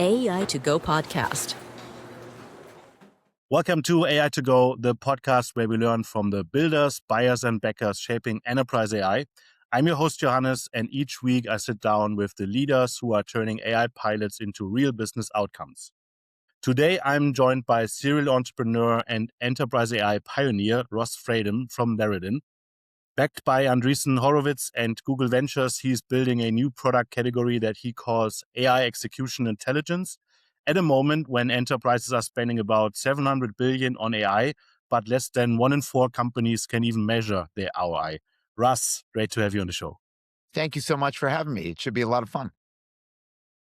AI to Go podcast. Welcome to AI to Go, the podcast where we learn from the builders, buyers, and backers shaping enterprise AI. I'm your host, Johannes, and each week I sit down with the leaders who are turning AI pilots into real business outcomes. Today, I'm joined by serial entrepreneur and enterprise AI pioneer, Russ Fradin from Larridin. Backed by Andreessen Horowitz and Google Ventures, he's building a new product category that he calls AI Execution Intelligence at a moment when enterprises are spending about $700 billion on AI, but less than 1 in 4 companies can even measure their ROI. Russ, great to have you on the show. Thank you so much for having me. It should be a lot of fun.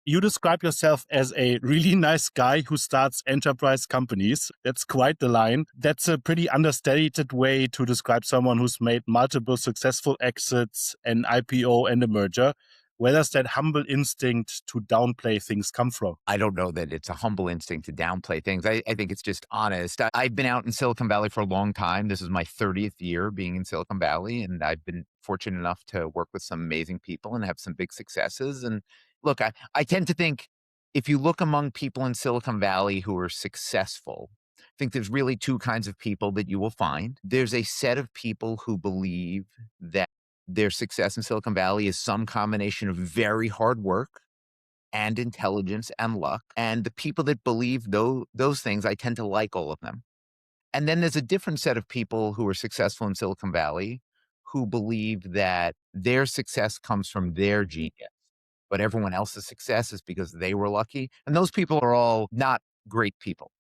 You describe yourself as a really nice guy who starts enterprise companies. That's quite the line. That's a pretty understated way to describe someone who's made multiple successful exits, an IPO, and a merger. Where does that humble instinct to downplay things come from? I don't know that it's a humble instinct to downplay things. I think it's just honest. I've been out in Silicon Valley for a long time. This is my 30th year being in Silicon Valley, and I've been fortunate enough to work with some amazing people and have some big successes. And look, I tend to think if you look among people in Silicon Valley who are successful, I think there's really two kinds of people that you will find. There's a set of people who believe that their success in Silicon Valley is some combination of very hard work and intelligence and luck. And the people that believe those things, I tend to like all of them. And then there's a different set of people who are successful in Silicon Valley who believe that their success comes from their genius, but everyone else's success is because they were lucky. And those people are all not great people.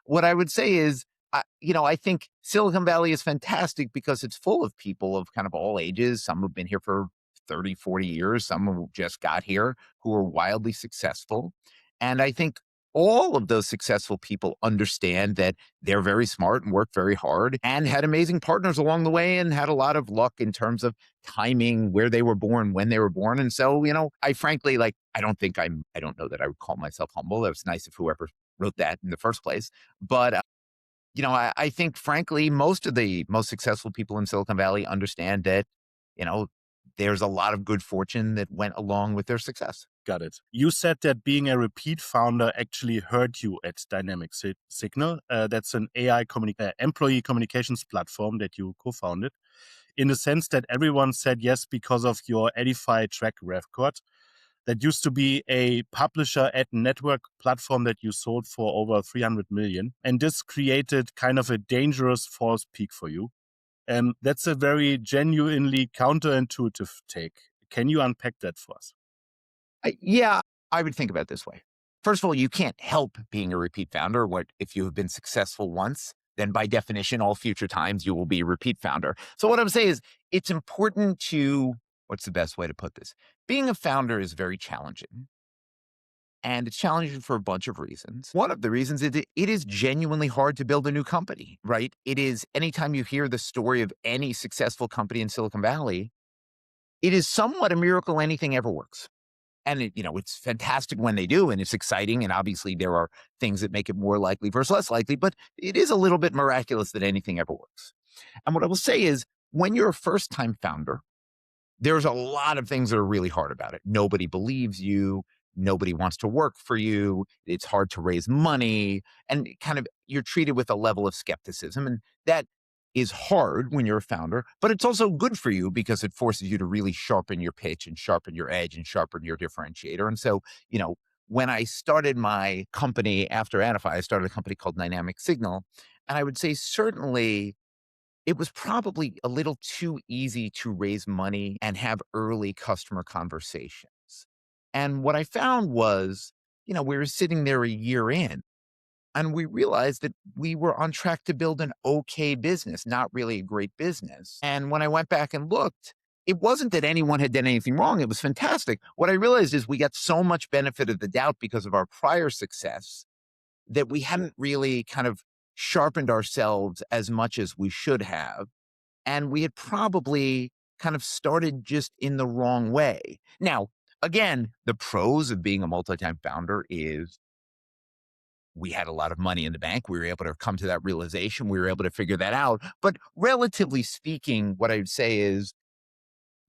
What I would say is, I think Silicon Valley is fantastic because it's full of people of kind of all ages. Some have been here for 30, 40 years. Some who just got here who are wildly successful. And I think all of those successful people understand that they're very smart and work very hard and had amazing partners along the way and had a lot of luck in terms of timing, where they were born, when they were born. And so, I frankly, I don't know that I would call myself humble. It was nice if whoever wrote that in the first place. But I think, frankly, most of the most successful people in Silicon Valley understand that, there's a lot of good fortune that went along with their success. Got it. You said that being a repeat founder actually hurt you at Dynamic Signal. That's an AI employee communications platform that you co-founded, in the sense that everyone said yes because of your Edify track record. That used to be a publisher ad network platform that you sold for over 300 million. And this created kind of a dangerous false peak for you. And that's a very genuinely counterintuitive take. Can you unpack that for us? I would think about it this way. First of all, you can't help being a repeat founder. If you have been successful once, then by definition, all future times you will be a repeat founder. So what I'm saying is it's important to, what's the best way to put this? Being a founder is very challenging. And it's challenging for a bunch of reasons. One of the reasons is it is genuinely hard to build a new company, right? It is, anytime you hear the story of any successful company in Silicon Valley, it is somewhat a miracle anything ever works. And it's fantastic when they do, and it's exciting. And obviously there are things that make it more likely versus less likely, but it is a little bit miraculous that anything ever works. And what I will say is, when you're a first-time founder, there's a lot of things that are really hard about it. Nobody believes you. Nobody wants to work for you. It's hard to raise money, and kind of you're treated with a level of skepticism. And that is hard when you're a founder, but it's also good for you because it forces you to really sharpen your pitch and sharpen your edge and sharpen your differentiator. And so, when I started my company after Edify, I started a company called Dynamic Signal. And I would say certainly it was probably a little too easy to raise money and have early customer conversations. And what I found was, we were sitting there a year in, and we realized that we were on track to build an okay business, not really a great business. And when I went back and looked, it wasn't that anyone had done anything wrong. It was fantastic. What I realized is we got so much benefit of the doubt because of our prior success that we hadn't really kind of sharpened ourselves as much as we should have. And we had probably kind of started just in the wrong way. Now, again, the pros of being a multi-time founder is we had a lot of money in the bank. We were able to come to that realization. We were able to figure that out. But relatively speaking, what I would say is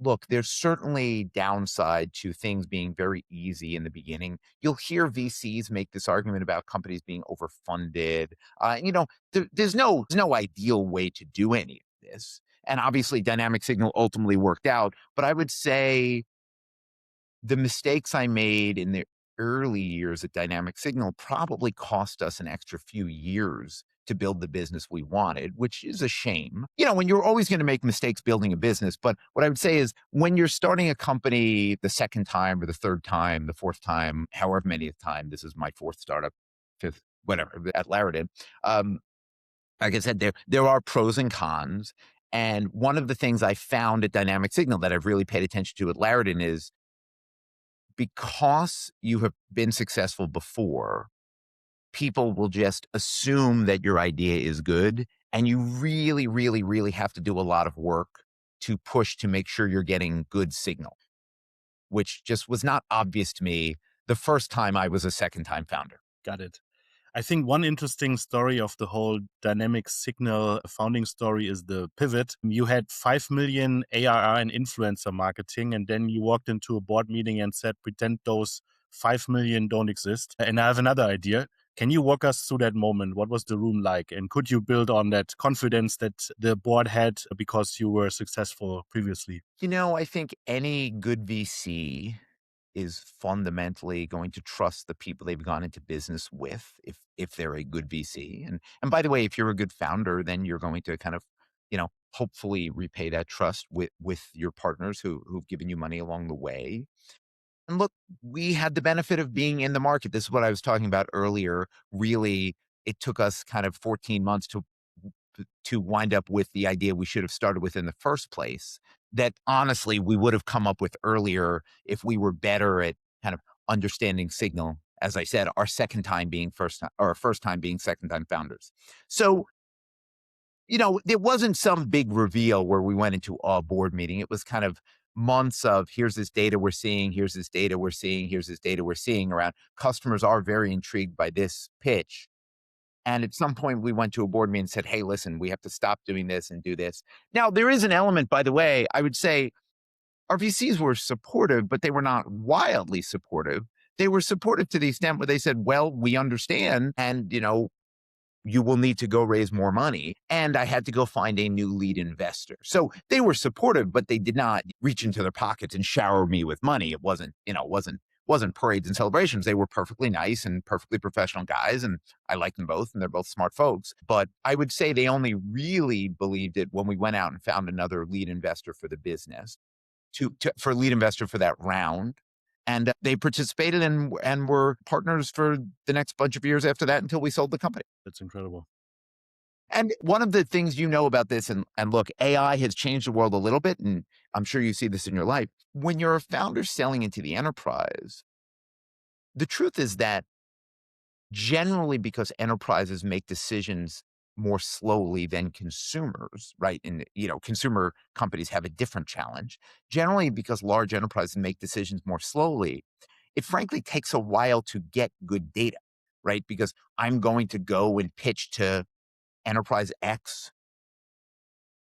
look, there's certainly downside to things being very easy in the beginning. You'll hear VCs make this argument about companies being overfunded. There's no ideal way to do any of this. And obviously, Dynamic Signal ultimately worked out. But I would say the mistakes I made in the early years at Dynamic Signal probably cost us an extra few years to build the business we wanted, which is a shame. When you're always going to make mistakes building a business. But what I would say is when you're starting a company the second time or the third time, the fourth time, however many time, this is my fourth startup, fifth, whatever, at Larridin. Like I said, there are pros and cons. And one of the things I found at Dynamic Signal that I've really paid attention to at Larridin is because you have been successful before, people will just assume that your idea is good. And you really, really, really have to do a lot of work to push to make sure you're getting good signal, which just was not obvious to me the first time I was a second-time founder. Got it. I think one interesting story of the whole Dynamic Signal founding story is the pivot. You had 5 million ARR in influencer marketing, and then you walked into a board meeting and said, pretend those 5 million don't exist. And I have another idea. Can you walk us through that moment? What was the room like? And could you build on that confidence that the board had because you were successful previously? I think any good VC is fundamentally going to trust the people they've gone into business with if they're a good VC. And by the way, if you're a good founder, then you're going to kind of, hopefully repay that trust with your partners who've given you money along the way. And look, we had the benefit of being in the market. This is what I was talking about earlier. Really, it took us kind of 14 months to wind up with the idea we should have started with in the first place, that honestly we would have come up with earlier if we were better at kind of understanding signal. As I said, our second time being first time, or our first time being second time founders. So, there wasn't some big reveal where we went into a board meeting. It was kind of months of here's this data we're seeing, here's this data we're seeing, here's this data we're seeing around. Customers are very intrigued by this pitch. And at some point, we went to a board meeting and said, hey, listen, we have to stop doing this and do this. Now, there is an element, by the way, I would say our VCs were supportive, but they were not wildly supportive. They were supportive to the extent where they said, well, we understand. And, you will need to go raise more money. And I had to go find a new lead investor. So they were supportive, but they did not reach into their pockets and shower me with money. It wasn't parades and celebrations. They were perfectly nice and perfectly professional guys. And I like them both. And they're both smart folks. But I would say they only really believed it when we went out and found another lead investor for the business, for a lead investor for that round. And they participated and were partners for the next bunch of years after that until we sold the company. That's incredible. And one of the things about this, and look, AI has changed the world a little bit, and I'm sure you see this in your life. When you're a founder selling into the enterprise, the truth is that generally because enterprises make decisions more slowly than consumers, right? And, consumer companies have a different challenge. Generally because large enterprises make decisions more slowly, it frankly takes a while to get good data, right? Because I'm going to go and pitch to enterprise X.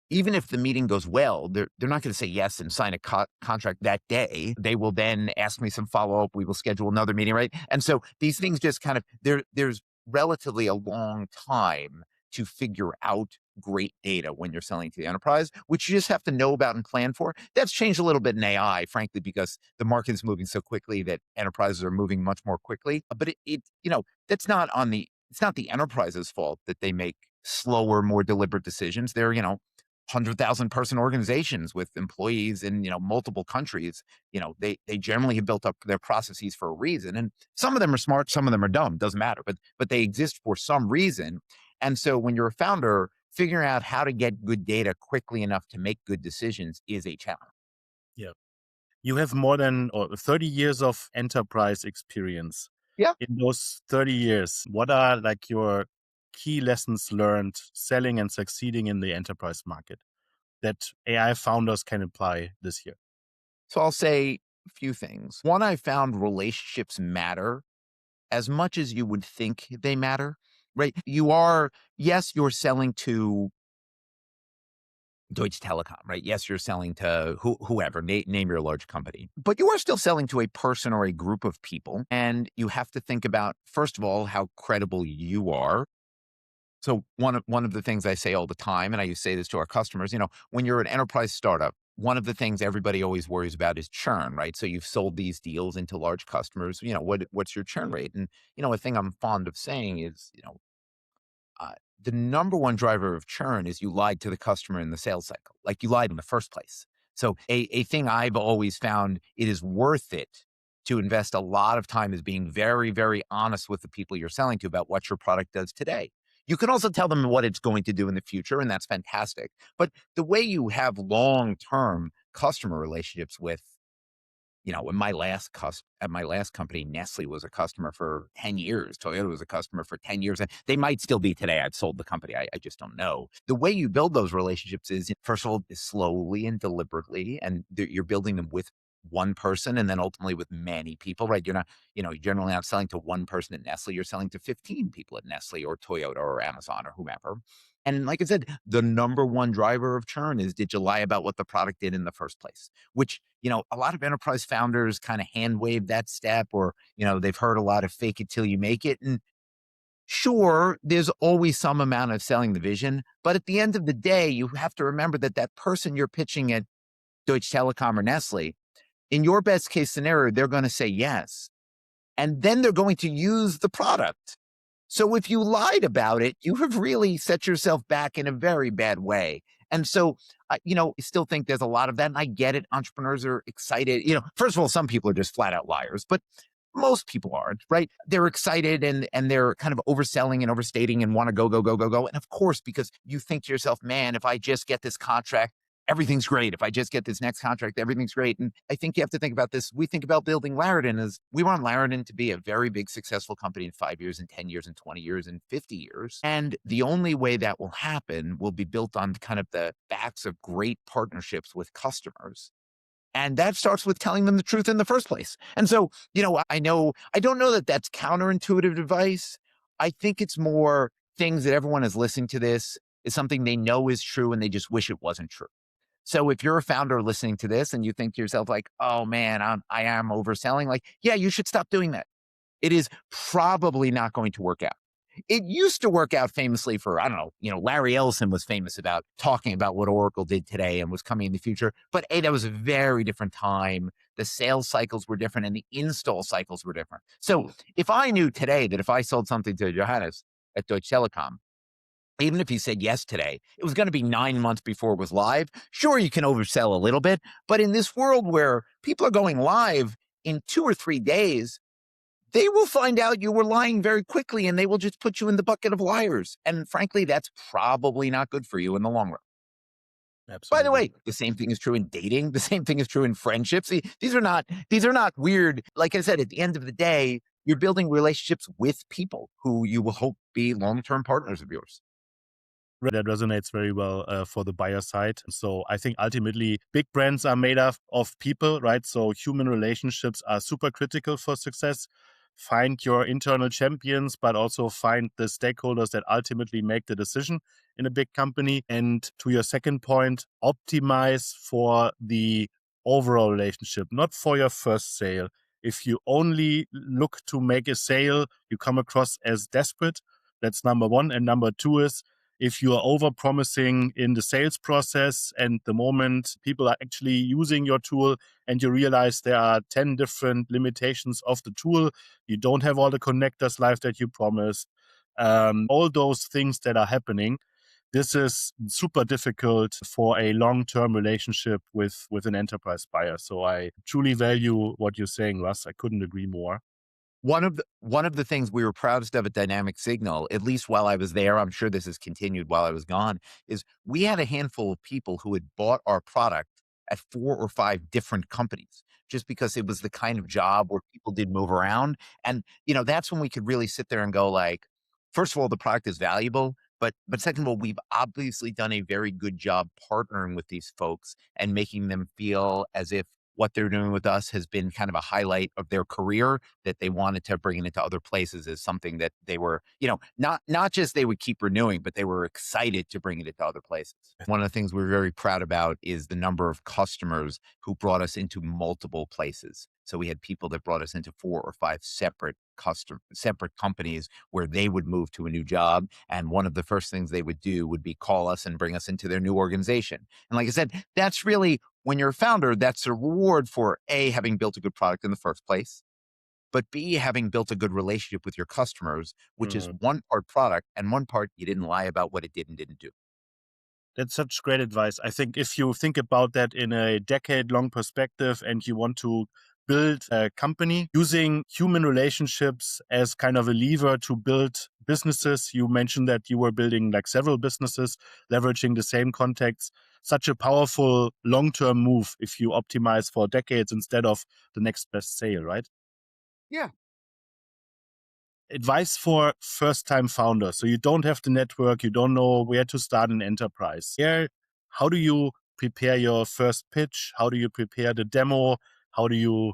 Even if the meeting goes well, they're not going to say yes and sign a contract that day. They will then ask me some follow-up. We will schedule another meeting, right? And so these things just kind of, there's relatively a long time to figure out great data when you're selling to the enterprise, which you just have to know about and plan for. That's changed a little bit in AI, frankly, because the market is moving so quickly that enterprises are moving much more quickly. But it's not the enterprise's fault that they make slower, more deliberate decisions. They're, 100,000 person organizations with employees in, multiple countries. They generally have built up their processes for a reason. And some of them are smart, some of them are dumb, doesn't matter, but they exist for some reason. And so when you're a founder, figuring out how to get good data quickly enough to make good decisions is a challenge. Yeah. You have more than 30 years of enterprise experience. Yeah. In those 30 years, what are like your key lessons learned selling and succeeding in the enterprise market that AI founders can apply this year? So I'll say a few things. One, I found relationships matter as much as you would think they matter, right? You're selling to Deutsche Telekom, right? Yes, you're selling to whoever, name your large company, but you are still selling to a person or a group of people. And you have to think about, first of all, how credible you are. So one of the things I say all the time, and I used to say this to our customers, when you're an enterprise startup, one of the things everybody always worries about is churn, right? So you've sold these deals into large customers, what's your churn rate? And, a thing I'm fond of saying is, uh, the number one driver of churn is you lied to the customer in the sales cycle, like you lied in the first place. So a thing I've always found, it is worth it to invest a lot of time is being very, very honest with the people you're selling to about what your product does today. You can also tell them what it's going to do in the future, and that's fantastic. But the way you have long-term customer relationships with, in at my last company, Nestle was a customer for 10 years. Toyota was a customer for 10 years. And they might still be today. I've sold the company. I just don't know. The way you build those relationships is, first of all, slowly and deliberately, and you're building them with one person and then ultimately with many people, right? You're not, you're generally not selling to one person at Nestle. You're selling to 15 people at Nestle or Toyota or Amazon or whomever. And like I said, the number one driver of churn is, did you lie about what the product did in the first place? Which, a lot of enterprise founders kind of hand wave that step, or, they've heard a lot of fake it till you make it. And sure, there's always some amount of selling the vision. But at the end of the day, you have to remember that that person you're pitching at Deutsche Telekom or Nestle, in your best case scenario, they're going to say yes. And then they're going to use the product. So if you lied about it, you have really set yourself back in a very bad way. And so, I still think there's a lot of that. And I get it. Entrepreneurs are excited. First of all, some people are just flat out liars, but most people aren't, right? They're excited and they're kind of overselling and overstating and want to go, go, go, go, go. And of course, because you think to yourself, man, if I just get this contract, everything's great. If I just get this next contract, everything's great. And I think you have to think about this. We think about building Larridin as, we want Larridin to be a very big, successful company in 5 years and 10 years and 20 years and 50 years. And the only way that will happen will be built on kind of the backs of great partnerships with customers. And that starts with telling them the truth in the first place. And so, I don't know that that's counterintuitive advice. I think it's more things that everyone is listening to this is something they know is true and they just wish it wasn't true. So if you're a founder listening to this and you think to yourself like, oh man, I am overselling, like, yeah, you should stop doing that. It is probably not going to work out. It used to work out famously for, I don't know, Larry Ellison was famous about talking about what Oracle did today and was coming in the future. But that was a very different time. The sales cycles were different and the install cycles were different. So if I knew today that if I sold something to Johannes at Deutsche Telekom, even if he said yes today, it was going to be 9 months before it was live. Sure, you can oversell a little bit, but in this world where people are going live in 2 or 3 days, they will find out you were lying very quickly and they will just put you in the bucket of liars. And frankly, that's probably not good for you in the long run. Absolutely. By the way, the same thing is true in dating. The same thing is true in friendships. These are not weird. Like I said, at the end of the day, you're building relationships with people who you will hope be long-term partners of yours. That resonates very well for the buyer side. So I think ultimately big brands are made up of people, right? So human relationships are super critical for success. Find your internal champions, but also find the stakeholders that ultimately make the decision in a big company. And to your second point, optimize for the overall relationship, not for your first sale. If you only look to make a sale, you come across as desperate. That's number one. And number two is, if you are over promising in the sales process and the moment people are actually using your tool and you realize there are 10 different limitations of the tool, you don't have all the connectors live that you promised, all those things that are happening, this is super difficult for a long-term relationship with an enterprise buyer. So I truly value what you're saying, Russ. I couldn't agree more. One of the things we were proudest of at Dynamic Signal, at least while I was there, I'm sure this has continued while I was gone, is we had a handful of people who had bought our product at 4 or 5 different companies, just because it was the kind of job where people did move around. And, that's when we could really sit there and go like, first of all, the product is valuable, but second of all, we've obviously done a very good job partnering with these folks and making them feel as if what they're doing with us has been kind of a highlight of their career, that they wanted to bring it into other places as something that they were, not just they would keep renewing, but they were excited to bring it into other places. One of the things we're very proud about is the number of customers who brought us into multiple places. So we had people that brought us into 4 or 5 separate companies where they would move to a new job. And one of the first things they would do would be call us and bring us into their new organization. And like I said, that's really, when you're a founder, that's a reward for A, having built a good product in the first place, but B, having built a good relationship with your customers, which is one part product and one part you didn't lie about what it did and didn't do. That's such great advice. I think if you think about that in a decade-long perspective and you want to build a company using human relationships as kind of a lever to build businesses, you mentioned that you were building like several businesses, leveraging the same contacts, such a powerful long-term move if you optimize for decades instead of the next best sale, right? Yeah. Advice for first-time founders. So you don't have the network, you don't know where to start an enterprise. How do you prepare your first pitch? How do you prepare the demo? How do you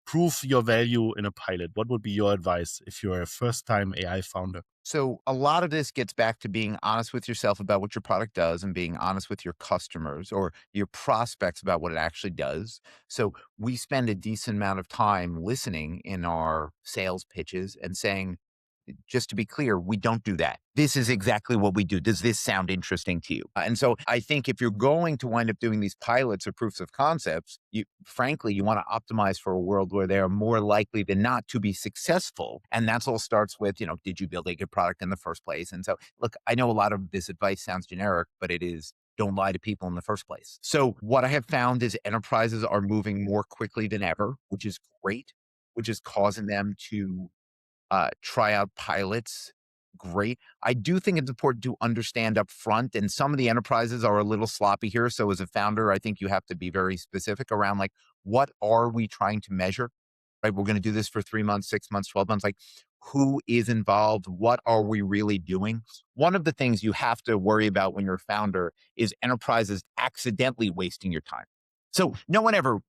prove your value in a pilot? What would be your advice if you're a first-time AI founder? So a lot of this gets back to being honest with yourself about what your product does and being honest with your customers or your prospects about what it actually does. So we spend a decent amount of time listening in our sales pitches and saying, just to be clear, we don't do that. This is exactly what we do. Does this sound interesting to you? And so I think if you're going to wind up doing these pilots or proofs of concepts, frankly, you want to optimize for a world where they are more likely than not to be successful. And that's all starts with, did you build a good product in the first place? And so, look, I know a lot of this advice sounds generic, but it is, don't lie to people in the first place. So what I have found is enterprises are moving more quickly than ever, which is great, which is causing them to try out pilots. Great. I do think it's important to understand up front, and some of the enterprises are a little sloppy here. So as a founder, I think you have to be very specific around like, what are we trying to measure? Right? We're going to do this for 3 months, 6 months, 12 months. Like, who is involved? What are we really doing? One of the things you have to worry about when you're a founder is enterprises accidentally wasting your time. So no one ever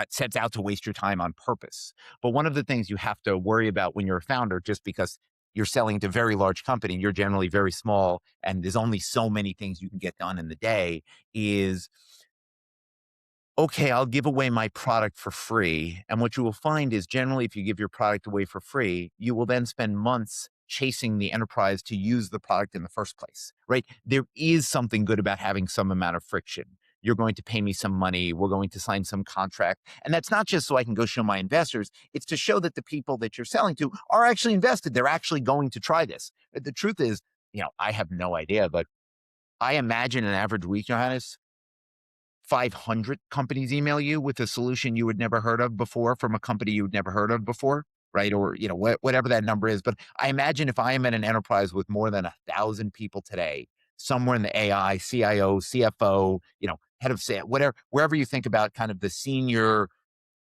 sets out to waste your time on purpose. But one of the things you have to worry about when you're a founder, just because you're selling to a very large company, you're generally very small, and there's only so many things you can get done in the day, is, okay, I'll give away my product for free. And what you will find is generally if you give your product away for free, you will then spend months chasing the enterprise to use the product in the first place, right? There is something good about having some amount of friction. You're going to pay me some money. We're going to sign some contract. And that's not just so I can go show my investors. It's to show that the people that you're selling to are actually invested. They're actually going to try this. But the truth is, I have no idea, but I imagine an average week, Johannes, 500 companies email you with a solution you had never heard of before from a company you'd never heard of before, right? Or, whatever that number is. But I imagine if I am at an enterprise with more than 1,000 people today, somewhere in the AI, CIO, CFO, head of sales, whatever, wherever you think about kind of the senior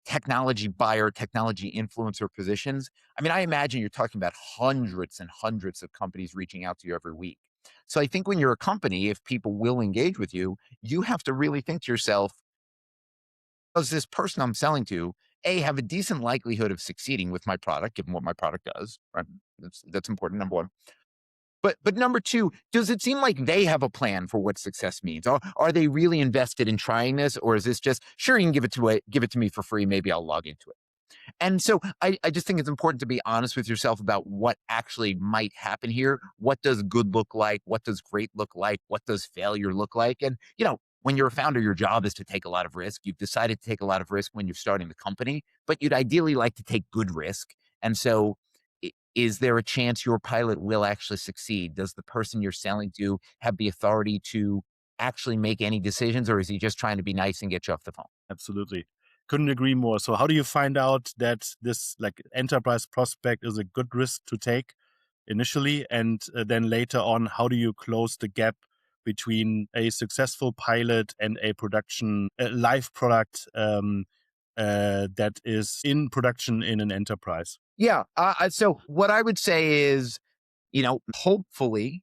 technology buyer, technology influencer positions. I mean, I imagine you're talking about hundreds and hundreds of companies reaching out to you every week. So I think when you're a company, if people will engage with you, you have to really think to yourself, does this person I'm selling to, A, have a decent likelihood of succeeding with my product, given what my product does, right? That's important, number one. But number two, does it seem like they have a plan for what success means? Are they really invested in trying this? Or is this just, sure, you can give it to me for free, maybe I'll log into it. And so I just think it's important to be honest with yourself about what actually might happen here. What does good look like? What does great look like? What does failure look like? And, when you're a founder, your job is to take a lot of risk. You've decided to take a lot of risk when you're starting the company, but you'd ideally like to take good risk. And so is there a chance your pilot will actually succeed? Does the person you're selling to have the authority to actually make any decisions, or is he just trying to be nice and get you off the phone? Absolutely. Couldn't agree more. So how do you find out that this like enterprise prospect is a good risk to take initially? And then later on, how do you close the gap between a successful pilot and a live product that is in production in an enterprise? Yeah. So what I would say is, hopefully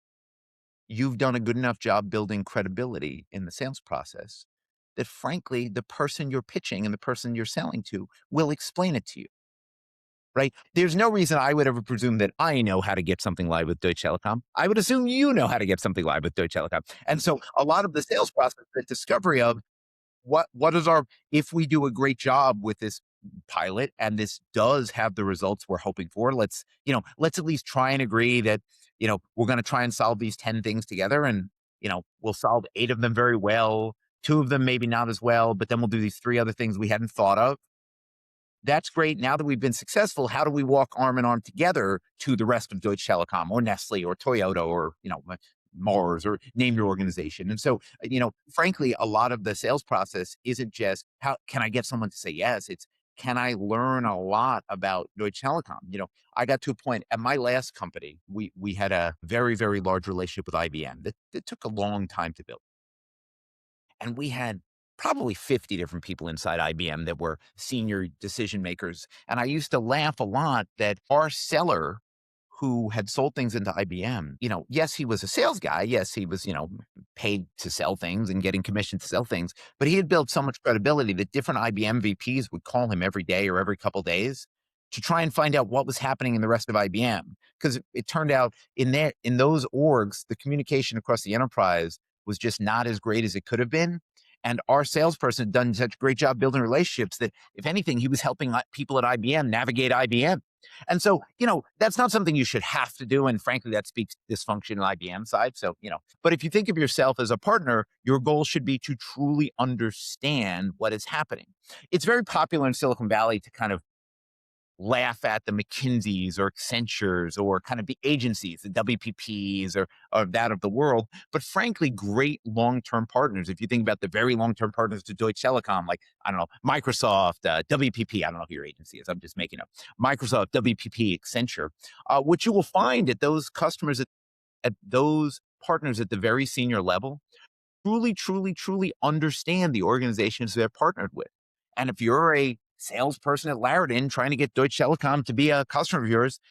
you've done a good enough job building credibility in the sales process that frankly, the person you're pitching and the person you're selling to will explain it to you. Right? There's no reason I would ever presume that I know how to get something live with Deutsche Telekom. I would assume you know how to get something live with Deutsche Telekom. And so a lot of the sales process, the discovery of what is our, if we do a great job with this pilot and this does have the results we're hoping for, let's at least try and agree that, we're going to try and solve these 10 things together, and, we'll solve 8 of them very well, 2 of them maybe not as well, but then we'll do these 3 other things we hadn't thought of. That's great. Now that we've been successful, how do we walk arm in arm together to the rest of Deutsche Telekom or Nestle or Toyota or, Mars, or name your organization? And so, frankly, a lot of the sales process isn't just how can I get someone to say yes? It's, can I learn a lot about Deutsche Telekom? I got to a point at my last company, we had a very, very large relationship with IBM that took a long time to build. And we had probably 50 different people inside IBM that were senior decision makers. And I used to laugh a lot that our seller, who had sold things into IBM, yes, he was a sales guy. Yes, he was, paid to sell things and getting commission to sell things. But he had built so much credibility that different IBM VPs would call him every day or every couple of days to try and find out what was happening in the rest of IBM. Because it turned out in those orgs, the communication across the enterprise was just not as great as it could have been. And our salesperson had done such a great job building relationships that, if anything, he was helping people at IBM navigate IBM. And so, that's not something you should have to do. And frankly, that speaks dysfunction in IBM side. So, but if you think of yourself as a partner, your goal should be to truly understand what is happening. It's very popular in Silicon Valley to kind of laugh at the McKinseys or Accentures or kind of the agencies, the WPPs or that of the world. But frankly, great long-term partners, if you think about the very long-term partners to Deutsche Telekom, like, I don't know, Microsoft, WPP, I don't know who your agency is, I'm just making up, Microsoft, WPP, Accenture, what you will find at those customers, at those partners at the very senior level, truly, truly, truly understand the organizations they're partnered with. And if you're a salesperson at Larridin trying to get Deutsche Telekom to be a customer of yours,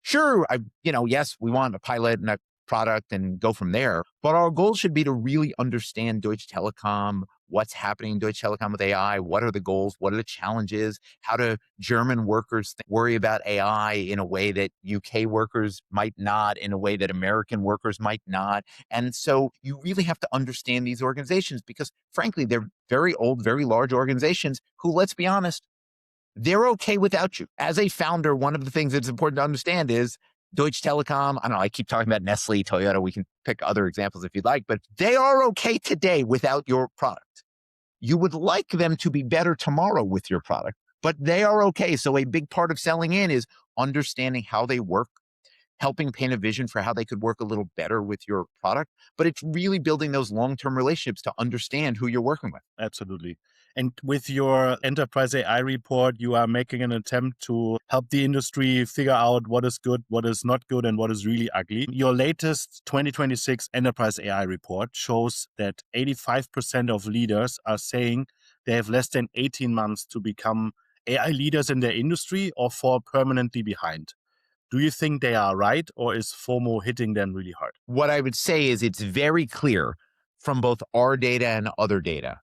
sure, yes, we want a pilot and a product and go from there. But our goal should be to really understand Deutsche Telekom, what's happening in Deutsche Telekom with AI, what are the goals, what are the challenges, how do German workers worry about AI in a way that UK workers might not, in a way that American workers might not. And so you really have to understand these organizations because, frankly, they're very old, very large organizations who, let's be honest, they're okay without you. As a founder, one of the things that's important to understand is Deutsche Telekom, I don't know, I keep talking about Nestle, Toyota, we can pick other examples if you'd like, but they are okay today without your product. You would like them to be better tomorrow with your product, but they are okay. So a big part of selling in is understanding how they work, helping paint a vision for how they could work a little better with your product. But it's really building those long-term relationships to understand who you're working with. Absolutely. And with your enterprise AI report, you are making an attempt to help the industry figure out what is good, what is not good, and what is really ugly. Your latest 2026 enterprise AI report shows that 85% of leaders are saying they have less than 18 months to become AI leaders in their industry or fall permanently behind. Do you think they are right, or is FOMO hitting them really hard? What I would say is it's very clear from both our data and other data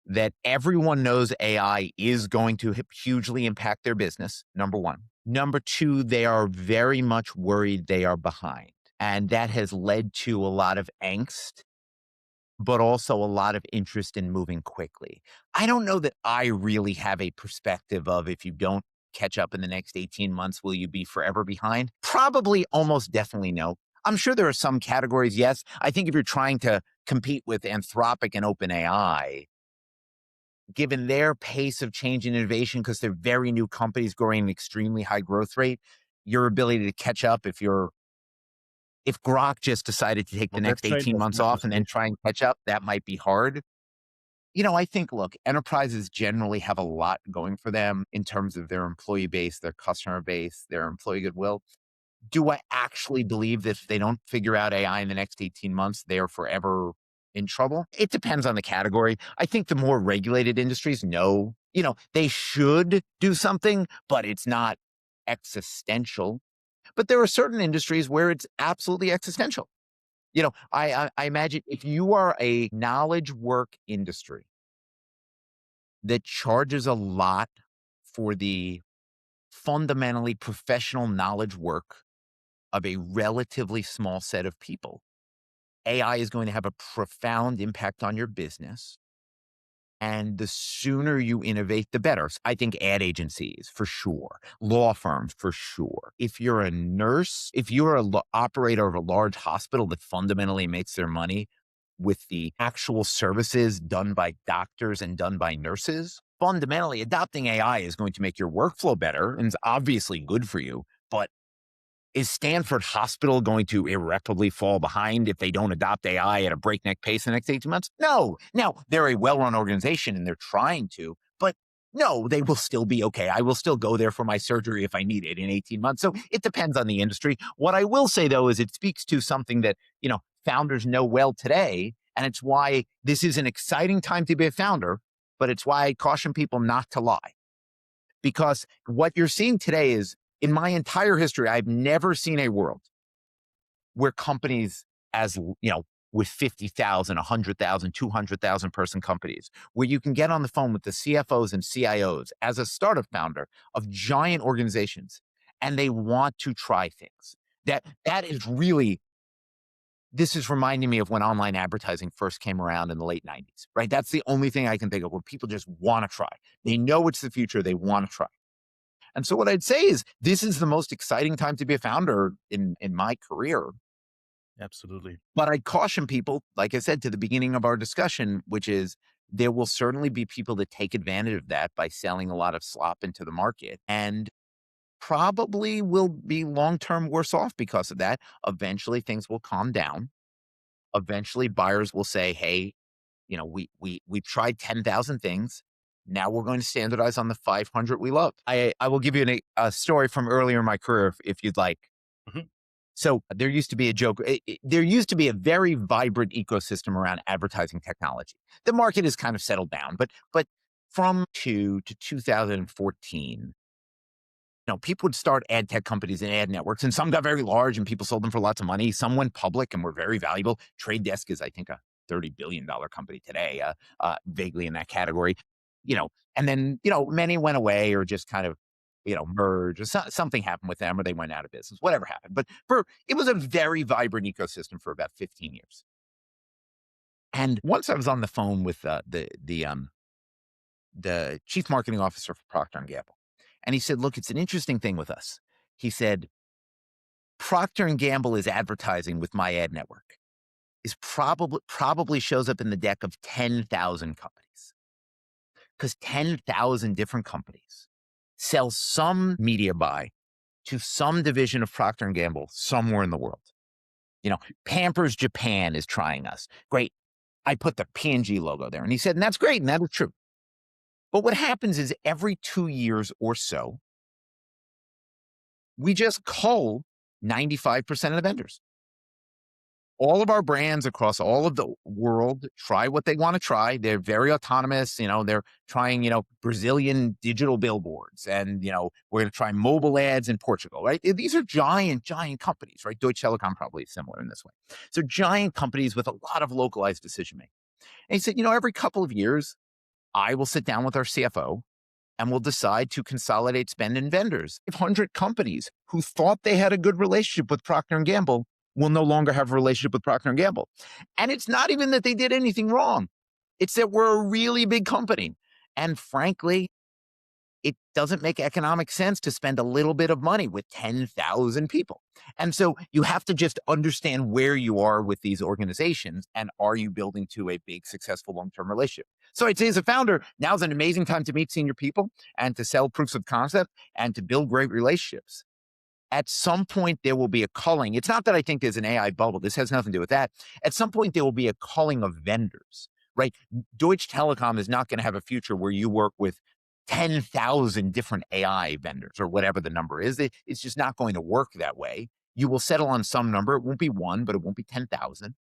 that everyone knows AI is going to hugely impact their business, number one. Number two, they are very much worried they are behind. And that has led to a lot of angst, but also a lot of interest in moving quickly. I don't know that I really have a perspective of, if you don't catch up in the next 18 months, will you be forever behind? Probably, almost definitely no. I'm sure there are some categories, yes. I think if you're trying to compete with Anthropic and OpenAI, given their pace of change and innovation, because they're very new companies growing at an extremely high growth rate, your ability to catch up if Grok just decided to take the next 18 months off and then try and catch up, that might be hard. I think, look, enterprises generally have a lot going for them in terms of their employee base, their customer base, their employee goodwill. Do I actually believe that if they don't figure out AI in the next 18 months, they are forever in trouble? It depends on the category. I think the more regulated industries know, they should do something, but it's not existential. But there are certain industries where it's absolutely existential. I imagine if you are a knowledge work industry that charges a lot for the fundamentally professional knowledge work of a relatively small set of people. AI is going to have a profound impact on your business. And the sooner you innovate, the better. I think ad agencies, for sure. Law firms, for sure. If you're a nurse, if you're an operator of a large hospital that fundamentally makes their money with the actual services done by doctors and done by nurses, fundamentally adopting AI is going to make your workflow better and it's obviously good for you. But is Stanford Hospital going to irreparably fall behind if they don't adopt AI at a breakneck pace in the next 18 months? No. Now, they're a well-run organization and they're trying to, but no, they will still be okay. I will still go there for my surgery if I need it in 18 months. So it depends on the industry. What I will say, though, is it speaks to something that, founders know well today, and it's why this is an exciting time to be a founder, but it's why I caution people not to lie. Because what you're seeing today is, in my entire history, I've never seen a world where companies with 50,000, 100,000, 200,000 person companies, where you can get on the phone with the CFOs and CIOs as a startup founder of giant organizations, and they want to try things. That is really, this is reminding me of when online advertising first came around in the late 90s, right? That's the only thing I can think of where people just want to try. They know it's the future. They want to try. And so what I'd say is this is the most exciting time to be a founder in my career. Absolutely. But I'd caution people, like I said, to the beginning of our discussion, which is there will certainly be people that take advantage of that by selling a lot of slop into the market and probably will be long-term worse off because of that. Eventually things will calm down. Eventually buyers will say, hey, we've tried 10,000 things. Now we're going to standardize on the 500 we love. I will give you a story from earlier in my career if you'd like. Mhm. So there used to be a joke. There used to be a very vibrant ecosystem around advertising technology. The market has kind of settled down, but from to 2014, people would start ad tech companies and ad networks, and some got very large and people sold them for lots of money. Some went public and were very valuable. Trade Desk is, I think, a $30 billion company today, vaguely in that category. And then, many went away or just kind of, merged or something happened with them or they went out of business, whatever happened. But it was a very vibrant ecosystem for about 15 years. And once I was on the phone with the chief marketing officer for Procter & Gamble. And he said, look, it's an interesting thing with us. He said, Procter & Gamble is advertising with my ad network is probably shows up in the deck of 10,000 companies. Because 10,000 different companies sell some media buy to some division of Procter & Gamble somewhere in the world. Pampers Japan is trying us. Great. I put the P&G logo there. And he said, and that's great. And that is true. But what happens is every 2 years or so, we just cull 95% of the vendors. All of our brands across all of the world try what they want to try. They're very autonomous. They're trying, Brazilian digital billboards and, we're going to try mobile ads in Portugal, right? These are giant, giant companies, right? Deutsche Telekom probably is similar in this way. So giant companies with a lot of localized decision making. And he said, every couple of years, I will sit down with our CFO and we'll decide to consolidate spend in vendors. 500 companies who thought they had a good relationship with Procter & Gamble will no longer have a relationship with Procter & Gamble. And it's not even that they did anything wrong. It's that we're a really big company. And frankly, it doesn't make economic sense to spend a little bit of money with 10,000 people. And so you have to just understand where you are with these organizations and are you building to a big, successful long-term relationship. So I'd say as a founder, now's an amazing time to meet senior people and to sell proofs of concept and to build great relationships. At some point, there will be a culling. It's not that I think there's an AI bubble. This has nothing to do with that. At some point, there will be a culling of vendors, right? Deutsche Telekom is not going to have a future where you work with 10,000 different AI vendors or whatever the number is. It's just not going to work that way. You will settle on some number. It won't be one, but it won't be 10,000.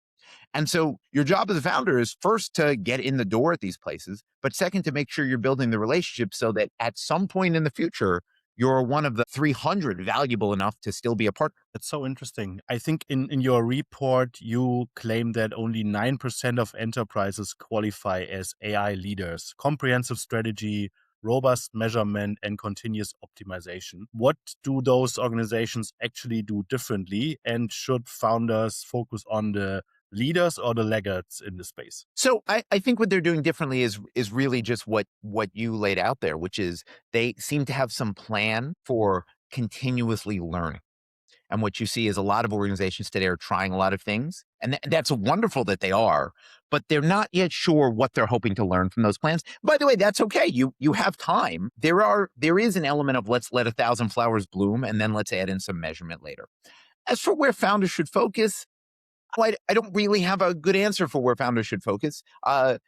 And so your job as a founder is first to get in the door at these places, but second, to make sure you're building the relationship so that at some point in the future, you're one of the 300 valuable enough to still be a partner. That's so interesting. I think in your report, you claim that only 9% of enterprises qualify as AI leaders. Comprehensive strategy, robust measurement, and continuous optimization. What do those organizations actually do differently? And should founders focus on the leaders or the laggards in the space? So I think what they're doing differently is really just what you laid out there, which is they seem to have some plan for continuously learning. And what you see is a lot of organizations today are trying a lot of things. And that's wonderful that they are, but they're not yet sure what they're hoping to learn from those plans. By the way, that's okay. You have time. There is an element of let's let 1,000 flowers bloom and then let's add in some measurement later. As for where founders should focus, I don't really have a good answer for where founders should focus. I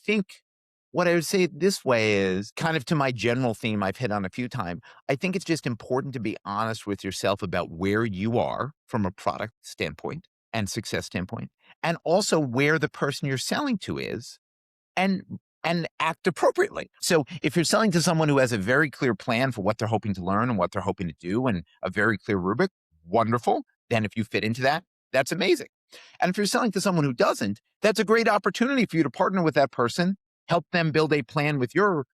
think what I would say this way is kind of to my general theme I've hit on a few times. I think it's just important to be honest with yourself about where you are from a product standpoint and success standpoint, and also where the person you're selling to is, and act appropriately. So if you're selling to someone who has a very clear plan for what they're hoping to learn and what they're hoping to do and a very clear rubric, wonderful. Then if you fit into that, that's amazing. And if you're selling to someone who doesn't, that's a great opportunity for you to partner with that person, help them build a plan with your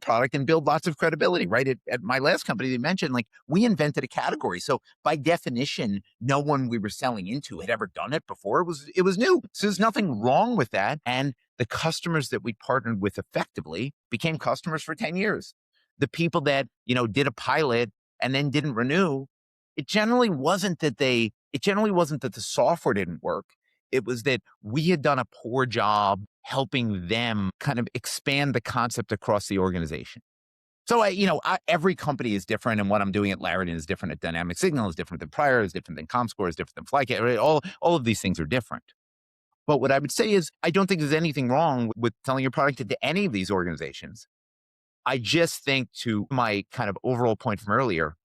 product and build lots of credibility, right? At my last company, they mentioned like we invented a category. So by definition, no one we were selling into had ever done it before. It was new. So there's nothing wrong with that. And the customers that we partnered with effectively became customers for 10 years. The people that, did a pilot and then didn't renew, it generally wasn't that the software didn't work. It was that we had done a poor job helping them kind of expand the concept across the organization. So every company is different, and what I'm doing at Larridin is different. At Dynamic Signal is different than Prior, is different than ComScore, is different than Flycat. Right? All of these things are different. But what I would say is, I don't think there's anything wrong with selling your product to any of these organizations. I just think, to my kind of overall point from earlier,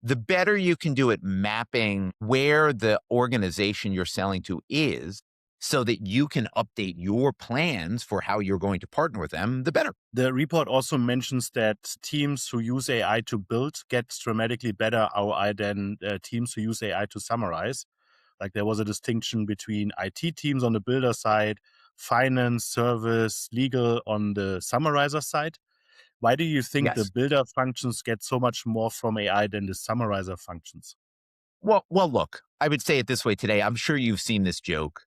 the better you can do at mapping where the organization you're selling to is, so that you can update your plans for how you're going to partner with them, the better. The report also mentions that teams who use AI to build get dramatically better ROI than teams who use AI to summarize. Like there was a distinction between IT teams on the builder side, finance, service, legal on the summarizer side. Why do you think Yes. the builder functions get so much more from AI than the summarizer functions? Well, look, I would say it this way today. I'm sure you've seen this joke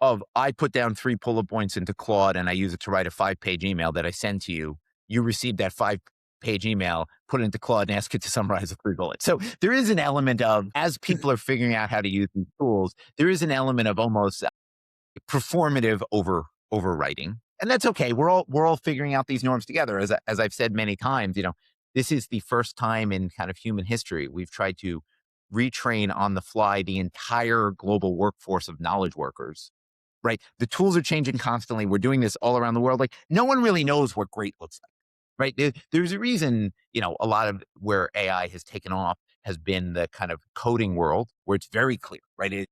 of I put down 3 bullet points into Claude and I use it to write a 5-page email that I send to you. You receive that 5-page email, put it into Claude and ask it to summarize the 3 bullets. So there is an element of, as people are figuring out how to use these tools, there is an element of almost performative overwriting. And that's okay. We're all figuring out these norms together. As I've said many times, this is the first time in kind of human history we've tried to retrain on the fly the entire global workforce of knowledge workers, right? The tools are changing constantly. We're doing this all around the world. Like no one really knows what great looks like, right? There's a reason, a lot of where AI has taken off has been the kind of coding world where it's very clear, right?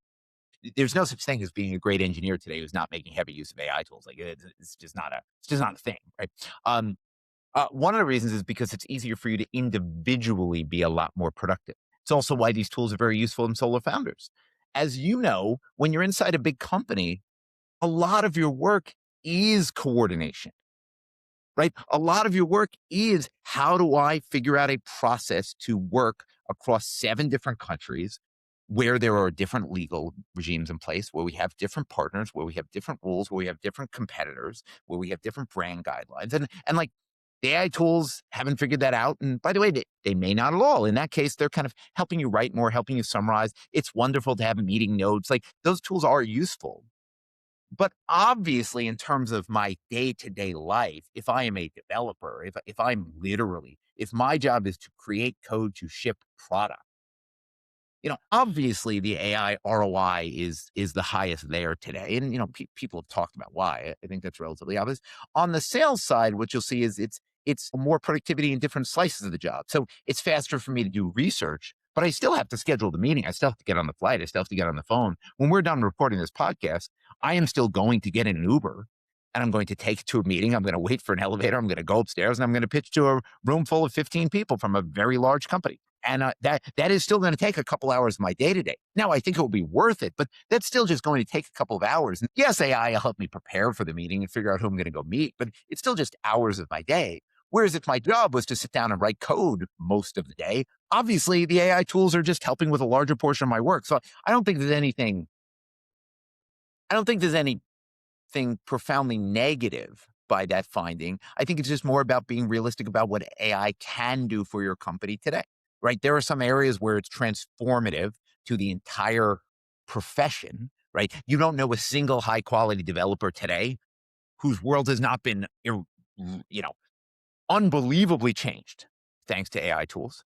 There's no such thing as being a great engineer today who's not making heavy use of AI tools. Like it's just not a thing, right? One of the reasons is because it's easier for you to individually be a lot more productive. It's also why these tools are very useful in solo founders. As you know, when you're inside a big company, a lot of your work is coordination, right? A lot of your work is, how do I figure out a process to work across 7 different countries where there are different legal regimes in place, where we have different partners, where we have different rules, where we have different competitors, where we have different brand guidelines. And like the AI tools haven't figured that out. And by the way, they may not at all. In that case, they're kind of helping you write more, helping you summarize. It's wonderful to have meeting notes. Like those tools are useful. But obviously, in terms of my day-to-day life, if I am a developer, if my job is to create code to ship product, obviously the AI ROI is the highest there today. And, people have talked about why. I think that's relatively obvious. On the sales side, what you'll see is it's more productivity in different slices of the job. So it's faster for me to do research, but I still have to schedule the meeting. I still have to get on the flight. I still have to get on the phone. When we're done recording this podcast, I am still going to get in an Uber and I'm going to take it to a meeting. I'm going to wait for an elevator. I'm going to go upstairs and I'm going to pitch to a room full of 15 people from a very large company. And that is still going to take a couple hours of my day to day. Now, I think it will be worth it, but that's still just going to take a couple of hours. And yes, AI will help me prepare for the meeting and figure out who I'm going to go meet, but it's still just hours of my day. Whereas if my job was to sit down and write code most of the day, obviously the AI tools are just helping with a larger portion of my work. So I don't think there's anything profoundly negative by that finding. I think it's just more about being realistic about what AI can do for your company today, right? There are some areas where it's transformative to the entire profession, right? You don't know a single high quality developer today whose world has not been, unbelievably changed thanks to AI tools.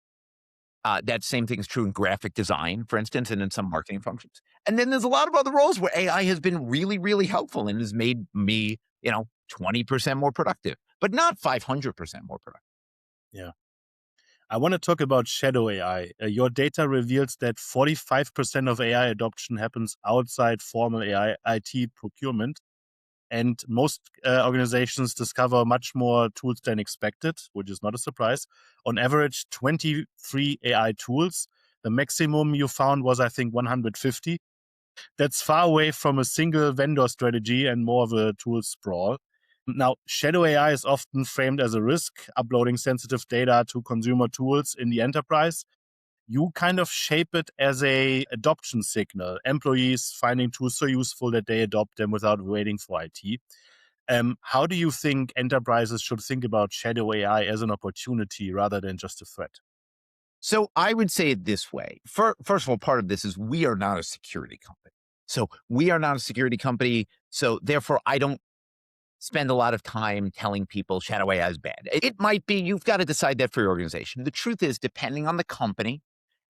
That same thing is true in graphic design, for instance, and in some marketing functions. And then there's a lot of other roles where AI has been really, really helpful and has made me, 20% more productive, but not 500% more productive. Yeah. I want to talk about shadow AI. Your data reveals that 45% of AI adoption happens outside formal AI IT procurement. And most organizations discover much more tools than expected, which is not a surprise. On average, 23 AI tools. The maximum you found was, I think, 150. That's far away from a single vendor strategy and more of a tool sprawl. Now, shadow AI is often framed as a risk, uploading sensitive data to consumer tools in the enterprise. You kind of shape it as a adoption signal, employees finding tools so useful that they adopt them without waiting for IT. How do you think enterprises should think about shadow AI as an opportunity rather than just a threat? So I would say it this way. First of all, part of this is we are not a security company. So therefore, I don't spend a lot of time telling people shadow AI is bad. It might be, you've got to decide that for your organization. The truth is, depending on the company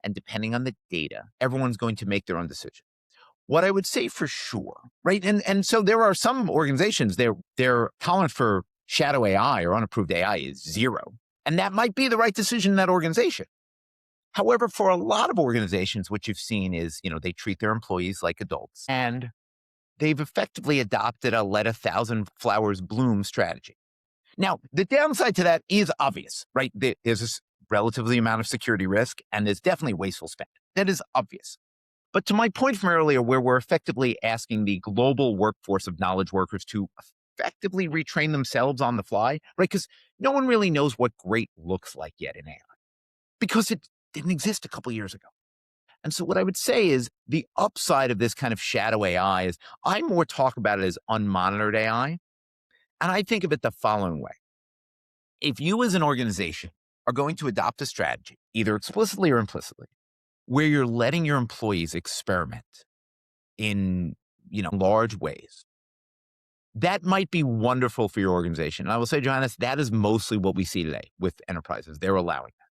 and depending on the data, everyone's going to make their own decision. What I would say for sure, right? And so there are some organizations, their tolerance for shadow AI or unapproved AI is 0. And that might be the right decision in that organization. However, for a lot of organizations, what you've seen is, they treat their employees like adults and they've effectively adopted a let 1,000 flowers bloom strategy. Now, the downside to that is obvious, right? There's this relatively amount of security risk and there's definitely wasteful spend. That is obvious. But to my point from earlier, where we're effectively asking the global workforce of knowledge workers to effectively retrain themselves on the fly, right? Because no one really knows what great looks like yet in AI because it didn't exist a couple years ago. And so what I would say is the upside of this kind of shadow AI is I more talk about it as unmonitored AI. And I think of it the following way. If you as an organization are going to adopt a strategy, either explicitly or implicitly, where you're letting your employees experiment in, large ways, that might be wonderful for your organization. And I will say, Johannes, that is mostly what we see today with enterprises. They're allowing that.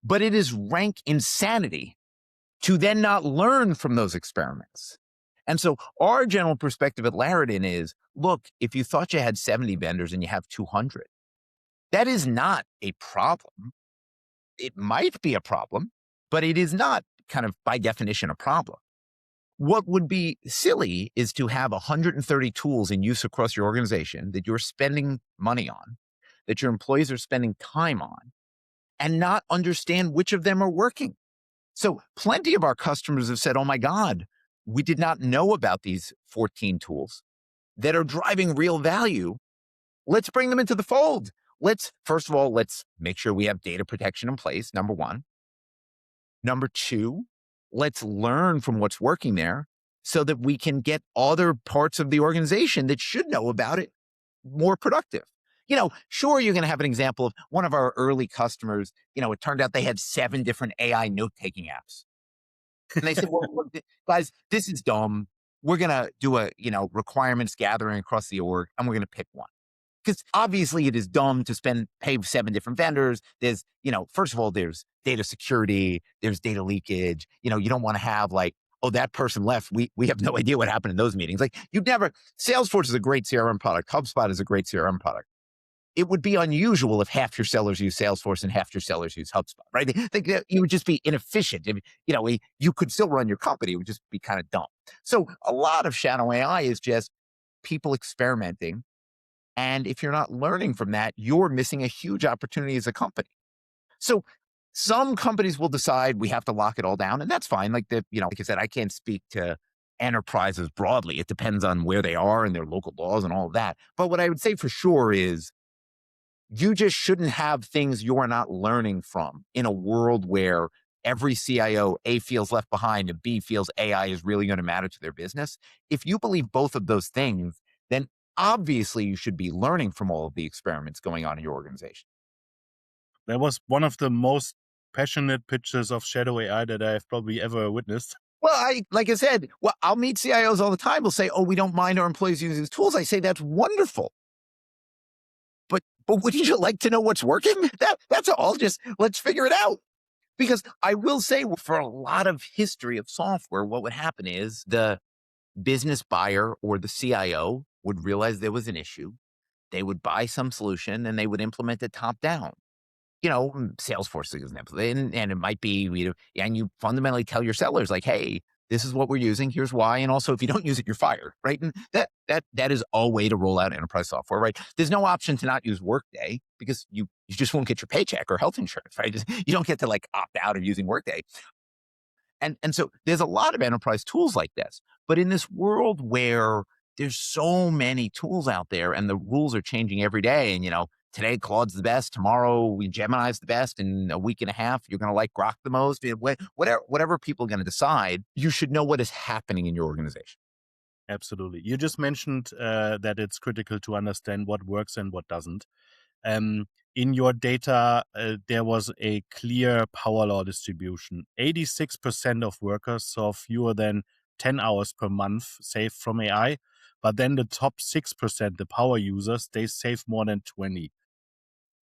But it is rank insanity to then not learn from those experiments. And so our general perspective at Larridin is, look, if you thought you had 70 vendors and you have 200, that is not a problem. It might be a problem, but it is not kind of by definition a problem. What would be silly is to have 130 tools in use across your organization that you're spending money on, that your employees are spending time on, and not understand which of them are working. So plenty of our customers have said, oh my God, we did not know about these 14 tools that are driving real value. Let's bring them into the fold. First of all, let's make sure we have data protection in place, number one. Number two, let's learn from what's working there so that we can get other parts of the organization that should know about it more productive. Sure, you're going to have an example of one of our early customers. It turned out they had 7 different AI note-taking apps. And they said, well, look, guys, this is dumb. We're going to do a, requirements gathering across the org, and we're going to pick one. Because obviously it is dumb to pay 7 different vendors. There's, first of all, there's data security, there's data leakage. You don't want to have that person left. We have no idea what happened in those meetings. Salesforce is a great CRM product. HubSpot is a great CRM product. It would be unusual if half your sellers use Salesforce and half your sellers use HubSpot, right? You would just be inefficient. You could still run your company. It would just be kind of dumb. So a lot of shadow AI is just people experimenting. And if you're not learning from that, you're missing a huge opportunity as a company. So some companies will decide we have to lock it all down, and that's fine. Like I said, I can't speak to enterprises broadly. It depends on where they are and their local laws and all of that. But what I would say for sure is you just shouldn't have things you're not learning from in a world where every CIO, A, feels left behind, and B, feels AI is really going to matter to their business. If you believe both of those things, then obviously you should be learning from all of the experiments going on in your organization. That was one of the most passionate pitches of shadow AI that I've probably ever witnessed. Well, like I said, I'll meet CIOs all the time. They'll say, oh, we don't mind our employees using these tools. I say, that's wonderful. But wouldn't you like to know what's working? That's all. Just let's figure it out. Because I will say, for a lot of history of software, what would happen is the business buyer or the CIO would realize there was an issue. They would buy some solution and they would implement it top down. Salesforce is an example. And it might be, and you fundamentally tell your sellers, like, hey, this is what we're using. Here's why. And also, if you don't use it, you're fired, right? And that is a way to roll out enterprise software, right? There's no option to not use Workday because you just won't get your paycheck or health insurance, right? You don't get to like opt out of using Workday. And so there's a lot of enterprise tools like this. But in this world where there's so many tools out there and the rules are changing every day, and today Claude's the best, tomorrow Gemini's the best, in a week and a half you're going to like Grok the most. Whatever people are going to decide, you should know what is happening in your organization. Absolutely. You just mentioned that it's critical to understand what works and what doesn't. In your data, there was a clear power law distribution. 86% of workers saw fewer than 10 hours per month saved from AI, but then the top 6%, the power users, they save more than 20.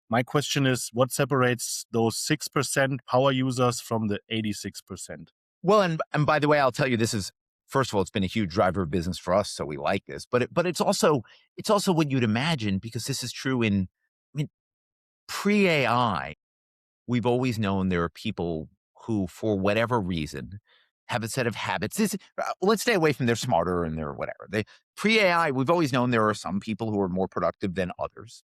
My question is, what separates those 6% power users from the 86%? Well, and by the way, I'll tell you, this is, first of all, it's been a huge driver of business for us, so we like this. But it's also what you'd imagine, because this is true pre-AI, we've always known there are people who, for whatever reason, have a set of habits. Let's stay away from they're smarter and they're whatever. Pre-AI, we've always known there are some people who are more productive than others.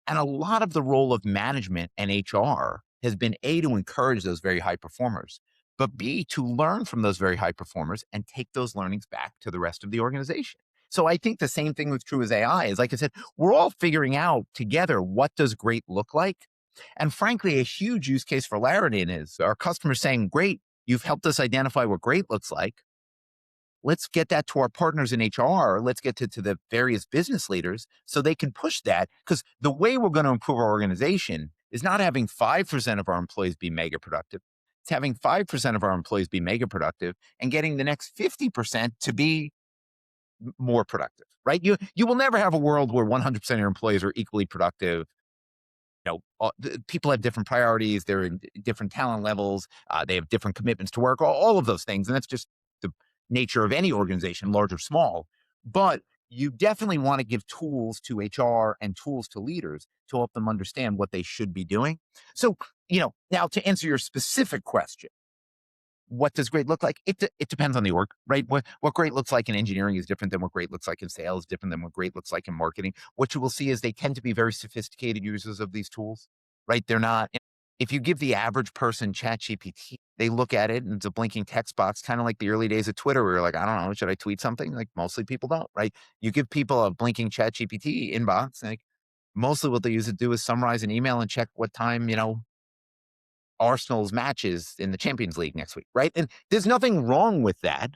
And a lot of the role of management and HR has been A, to encourage those very high performers, but B, to learn from those very high performers and take those learnings back to the rest of the organization. So I think the same thing was true as AI is, like I said, we're all figuring out together, what does great look like? And frankly, a huge use case for Larridin is our customers saying, great, you've helped us identify what great looks like. Let's get that to our partners in HR. Let's get to the various business leaders so they can push that. Because the way we're going to improve our organization is not having 5% of our employees be mega productive. It's having 5% of our employees be mega productive and getting the next 50% to be more productive, right? You will never have a world where 100% of your employees are equally productive. People have different priorities. They're in different talent levels. They have different commitments to work, all of those things. And that's just the nature of any organization, large or small. But you definitely want to give tools to HR and tools to leaders to help them understand what they should be doing. So, now to answer your specific question, what does great look like? It depends on the org, right? What great looks like in engineering is different than what great looks like in sales, different than what great looks like in marketing. What you will see is they tend to be very sophisticated users of these tools, right? They're not, if you give the average person ChatGPT, they look at it and it's a blinking text box, kind of like the early days of Twitter where you're like, I don't know, should I tweet something? Like mostly people don't, right? You give people a blinking ChatGPT inbox, like mostly what they use to do is summarize an email and check what time, Arsenal's matches in the Champions League next week, right? And there's nothing wrong with that.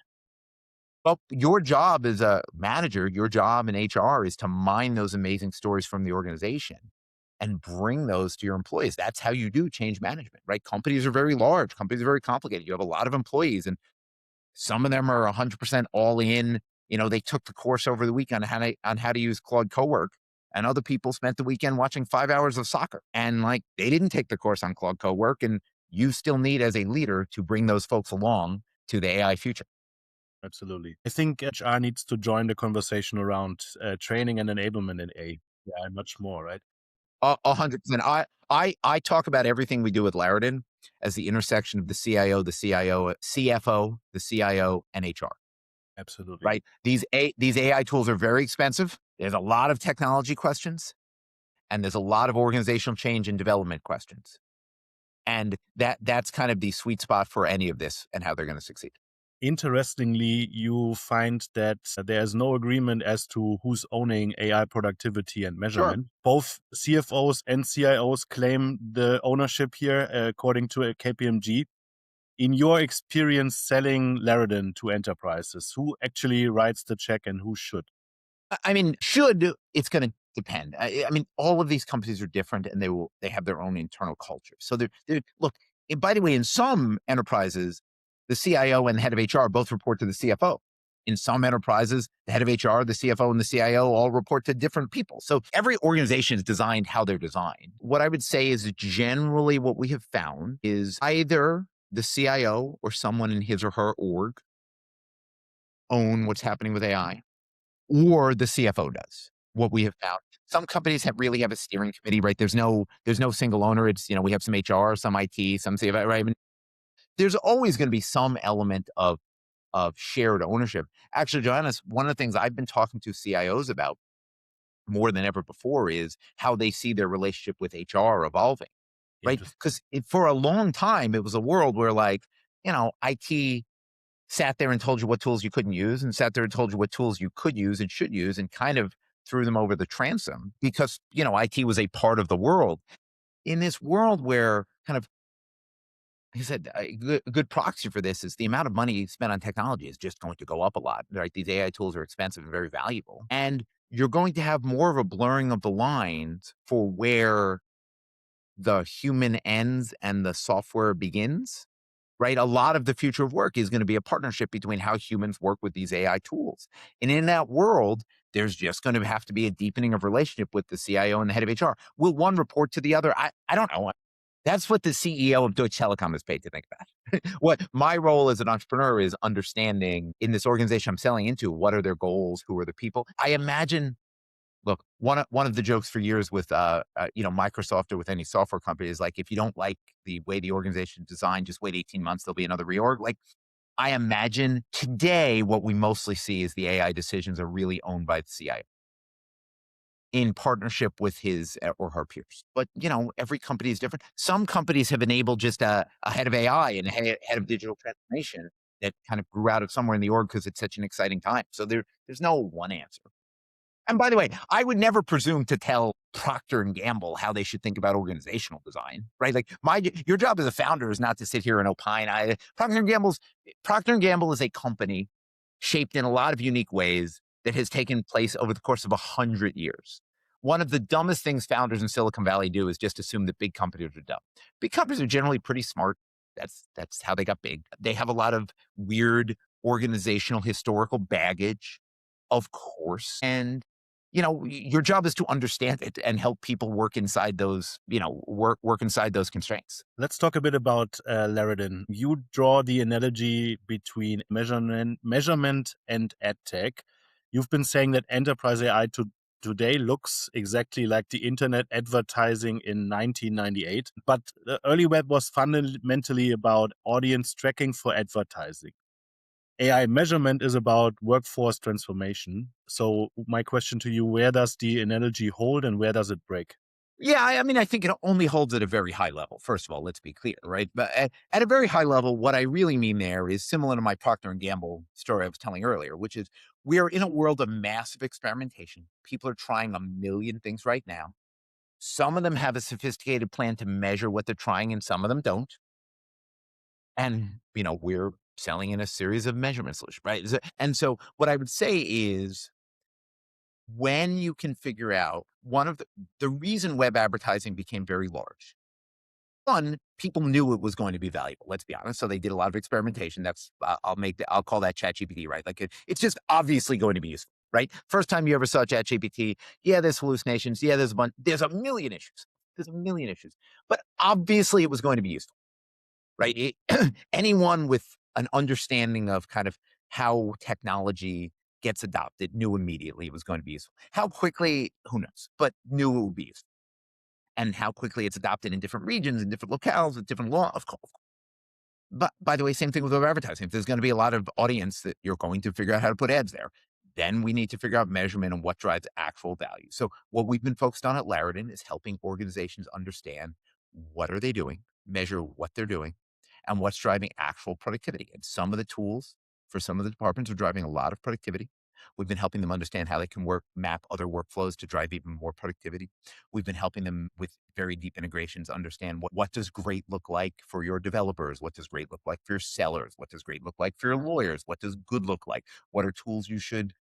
But your job as a manager, your job in HR is to mine those amazing stories from the organization and bring those to your employees. That's how you do change management, right? Companies are very large. Companies are very complicated. You have a lot of employees and some of them are 100% all in. They took the course over the weekend on how to use Claude Cowork. And other people spent the weekend watching 5 hours of soccer. And they didn't take the course on Claude Cowork. And you still need, as a leader, to bring those folks along to the AI future. Absolutely. I think HR needs to join the conversation around training and enablement in AI. Yeah, much more, right? 100%. I talk about everything we do with Larridin as the intersection of the CIO, CFO, the CIO, and HR. Absolutely. right? These AI tools are very expensive. There's a lot of technology questions, and there's a lot of organizational change and development questions. And that's kind of the sweet spot for any of this and how they're going to succeed. Interestingly, you find that there's no agreement as to who's owning AI productivity and Sure. measurement. Both CFOs and CIOs claim the ownership here, according to a KPMG. In your experience selling Larridin to enterprises, who actually writes the check and who should? I mean, it's going to depend. I mean, all of these companies are different, and they have their own internal culture. So look. And by the way, in some enterprises, the CIO and the head of HR both report to the CFO. In some enterprises, the head of HR, the CFO, and the CIO all report to different people. So every organization is designed how they're designed. What I would say is generally what we have found is either the CIO or someone in his or her org own what's happening with AI, or the CFO does. What we have found, some companies really have a steering committee, right? There's no single owner. It's, we have some HR, some IT, some CFO, right? I mean, there's always going to be some element of shared ownership. Actually, Johannes, one of the things I've been talking to CIOs about more than ever before is how they see their relationship with HR evolving, right? Interesting. Because for a long time, it was a world where IT sat there and told you what tools you couldn't use, and sat there and told you what tools you could use and should use, and kind of threw them over the transom because, IT was a part of the world. In this world where kind of, like I said, a good proxy for this is the amount of money spent on technology is just going to go up a lot, right? These AI tools are expensive and very valuable. And you're going to have more of a blurring of the lines for where the human ends and the software begins, right? A lot of the future of work is going to be a partnership between how humans work with these AI tools. And in that world, there's just going to have to be a deepening of relationship with the CIO and the head of HR. Will one report to the other? I don't know. That's what the CEO of Deutsche Telekom is paid to think about. What my role as an entrepreneur is understanding in this organization I'm selling into, what are their goals? Who are the people? I imagine. Look, one of the jokes for years with Microsoft or with any software company is like, if you don't like the way the organization is designed, just wait 18 months, there'll be another reorg. Like, I imagine today what we mostly see is the AI decisions are really owned by the CIO in partnership with his or her peers. But every company is different. Some companies have enabled just a head of AI and a head of digital transformation that kind of grew out of somewhere in the org because it's such an exciting time. So there's no one answer. And by the way, I would never presume to tell Procter and Gamble how they should think about organizational design, right? Like your job as a founder is not to sit here and opine. Procter and Gamble is a company shaped in a lot of unique ways that has taken place over the course of 100 years. One of the dumbest things founders in Silicon Valley do is just assume that big companies are dumb. Big companies are generally pretty smart. That's how they got big. They have a lot of weird organizational historical baggage, of course. And your job is to understand it and help people work inside those, work inside those constraints. Let's talk a bit about Larridin. You draw the analogy between measurement and ad tech. You've been saying that enterprise AI today looks exactly like the internet advertising in 1998, but the early web was fundamentally about audience tracking for advertising. AI measurement is about workforce transformation. So my question to you, where does the analogy hold and where does it break? Yeah, I mean, I think it only holds at a very high level. First of all, let's be clear, right? But at a very high level, what I really mean there is similar to my Procter and Gamble story I was telling earlier, which is we are in a world of massive experimentation. People are trying a million things right now. Some of them have a sophisticated plan to measure what they're trying, and some of them don't. And we're selling in a series of measurement solutions, right? And so, what I would say is, when you can figure out one of the reason web advertising became very large. One, people knew it was going to be valuable. Let's be honest. So they did a lot of experimentation. That's I'll call that ChatGPT, right? Like it's just obviously going to be useful, right? First time you ever saw ChatGPT, yeah, there's hallucinations. Yeah, there's a million issues. There's a million issues, but obviously it was going to be useful, right? Anyone with an understanding of kind of how technology gets adopted knew immediately it was going to be useful. How quickly, who knows, but knew it would be useful. And how quickly it's adopted in different regions, in different locales, with different law, of course. But by the way, same thing with web advertising. If there's going to be a lot of audience that you're going to figure out how to put ads there, then we need to figure out measurement and what drives actual value. So what we've been focused on at Larridin is helping organizations understand what are they doing, measure what they're doing, and what's driving actual productivity. And some of the tools for some of the departments are driving a lot of productivity. We've been helping them understand how they can map other workflows to drive even more productivity. We've been helping them with very deep integrations, understand what does great look like for your developers? What does great look like for your sellers? What does great look like for your lawyers? What does good look like? What are tools you should,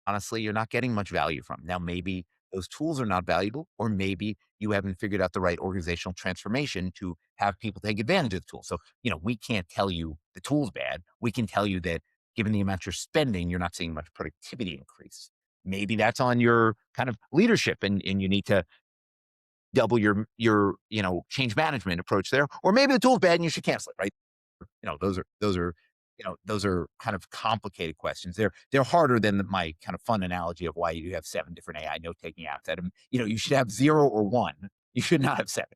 honestly, you're not getting much value from? Now, maybe those tools are not valuable, or maybe you haven't figured out the right organizational transformation to have people take advantage of the tool. So, we can't tell you the tool's bad. We can tell you that given the amount you're spending, you're not seeing much productivity increase. Maybe that's on your kind of leadership and you need to double your change management approach there. Or maybe the tool's bad and you should cancel it, right? Those are kind of complicated questions. They're harder than my kind of fun analogy of why you have 7 different AI note-taking apps. You should have 0 or 1. You should not have 7.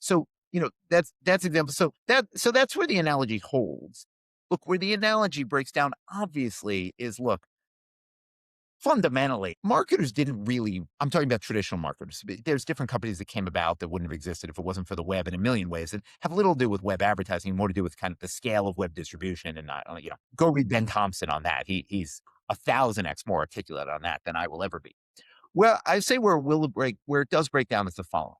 So, that's example. So that's where the analogy holds. Look, where the analogy breaks down, obviously, is fundamentally, marketers didn't really, I'm talking about traditional marketers. There's different companies that came about that wouldn't have existed if it wasn't for the web in a million ways, and have little to do with web advertising, more to do with kind of the scale of web distribution. And not, go read Ben Thompson on that. He's 1,000x more articulate on that than I will ever be. Well, I say where it does break down is the following.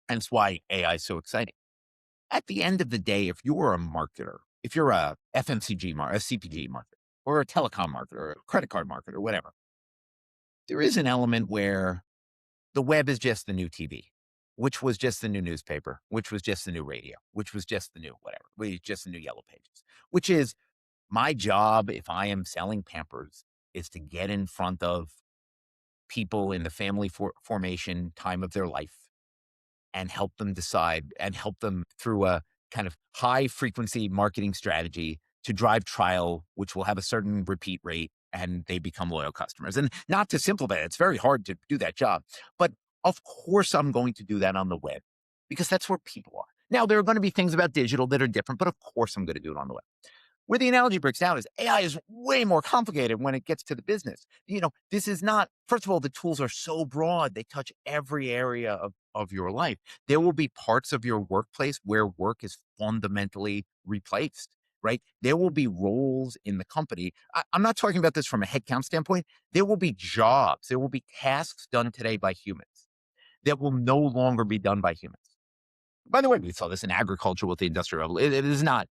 And it's why AI is so exciting. At the end of the day, if you're a marketer, if you're a FMCG marketer, a CPG marketer, or a telecom marketer, or a credit card marketer, or whatever, there is an element where the web is just the new TV, which was just the new newspaper, which was just the new radio, which was just the new whatever, just the new yellow pages, which is my job if I am selling Pampers is to get in front of people in the family formation time of their life and help them decide and help them through a kind of high frequency marketing strategy to drive trial, which will have a certain repeat rate and they become loyal customers. And not to simplify it, it's very hard to do that job. But of course, I'm going to do that on the web because that's where people are. Now, there are going to be things about digital that are different, but of course, I'm going to do it on the web. Where the analogy breaks down is AI is way more complicated when it gets to the business. This is not, first of all, the tools are so broad. They touch every area of your life. There will be parts of your workplace where work is fundamentally replaced, right? There will be roles in the company. I'm not talking about this from a headcount standpoint. There will be jobs. There will be tasks done today by humans that will no longer be done by humans. By the way, we saw this in agriculture with the Industrial Revolution. It is not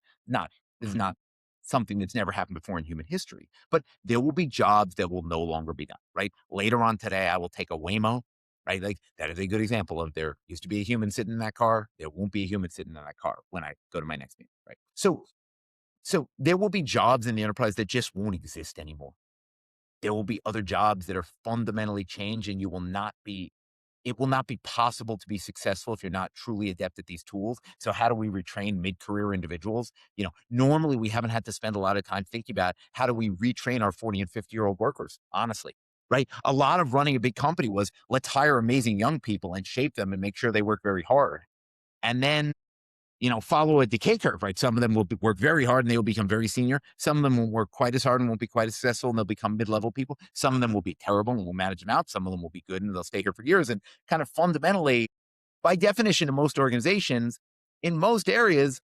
something that's never happened before in human history, but there will be jobs that will no longer be done, right? Later on today, I will take a Waymo, right? Like that is a good example of there used to be a human sitting in that car. There won't be a human sitting in that car when I go to my next meeting, right? So there will be jobs in the enterprise that just won't exist anymore. There will be other jobs that are fundamentally changed and it will not be possible to be successful if you're not truly adept at these tools. So how do we retrain mid-career individuals? Normally we haven't had to spend a lot of time thinking about how do we retrain our 40 and 50-year-old workers, honestly, right? A lot of running a big company was let's hire amazing young people and shape them and make sure they work very hard. And then, follow a decay curve, right? Some of them will work very hard and they will become very senior. Some of them will work quite as hard and won't be quite as successful and they'll become mid-level people. Some of them will be terrible and we'll manage them out. Some of them will be good and they'll stay here for years. And kind of fundamentally, by definition, in most organizations, in most areas,